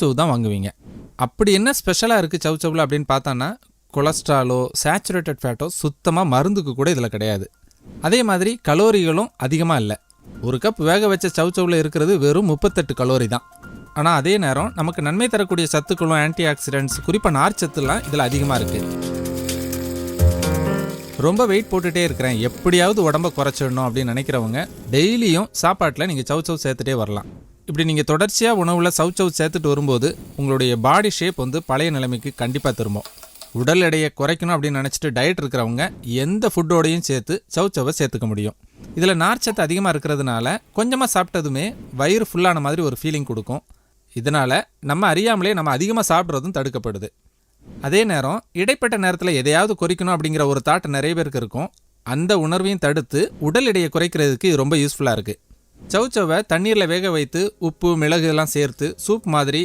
சவ் தான் வாங்குவீங்க. அப்படி என்ன ஸ்பெஷலாக இருக்குது சவ்சவ்வில் அப்படின்னு பார்த்தோன்னா, கொலஸ்ட்ராலோ சேச்சுரேட்டட் ஃபேட்டோ சுத்தமாக மருந்துக்கு கூட இதில் கிடையாது. அதே மாதிரி கலோரிகளும் அதிகமாக இல்லை. ஒரு கப் வேக வச்ச சவ்சவ்வில் இருக்கிறது வெறும் 38 கலோரி தான். ஆனால் அதே நேரம் நமக்கு நன்மை தரக்கூடிய சத்துக்களும் ஆன்டி ஆக்சிடென்ட்ஸ் குறிப்பாக நார்ச்சத்துலாம் இதில் அதிகமாக இருக்குது. ரொம்ப வெயிட் போட்டுகிட்டே இருக்கிறேன், எப்படியாவது உடம்பை குறைச்சிடணும் அப்படின்னு நினைக்கிறவங்க டெய்லியும் சாப்பாட்டில் நீங்கள் சவ்சவ் சேர்த்துட்டே வரலாம். இப்படி நீங்கள் தொடர்ச்சியாக உணவில் சவ்சவ் சேர்த்துட்டு வரும்போது உங்களுடைய பாடி ஷேப் பழைய நிலைமைக்கு கண்டிப்பாக திரும்பும். உடல் எடையை குறைக்கணும் அப்படின்னு நினச்சிட்டு டயட் இருக்கிறவங்க எந்த ஃபுட்டோடையும் சேர்த்து சவ்சவ்வை சேர்த்துக்க முடியும். இதில் நார்ச்சத்து அதிகமாக இருக்கிறதுனால கொஞ்சமாக சாப்பிட்டதுமே வயிறு ஃபுல்லான மாதிரி ஒரு ஃபீலிங் கொடுக்கும். இதனால் நம்ம அறியாமலே நம்ம அதிகமாக சாப்பிட்றதும் தடுக்கப்படுது. அதே நேரம் இடைப்பட்ட நேரத்தில் எதையாவது குறைக்கணும் அப்படிங்கிற ஒரு தாட் நிறைய பேருக்கு இருக்கும். அந்த உணர்வையும் தடுத்து உடல் எடையை குறைக்கிறதுக்கு இது ரொம்ப யூஸ்ஃபுல்லாக இருக்குது. சவ்சவ்வை தண்ணீரில் வேக வைத்து உப்பு மிளகு எல்லாம் சேர்த்து சூப் மாதிரி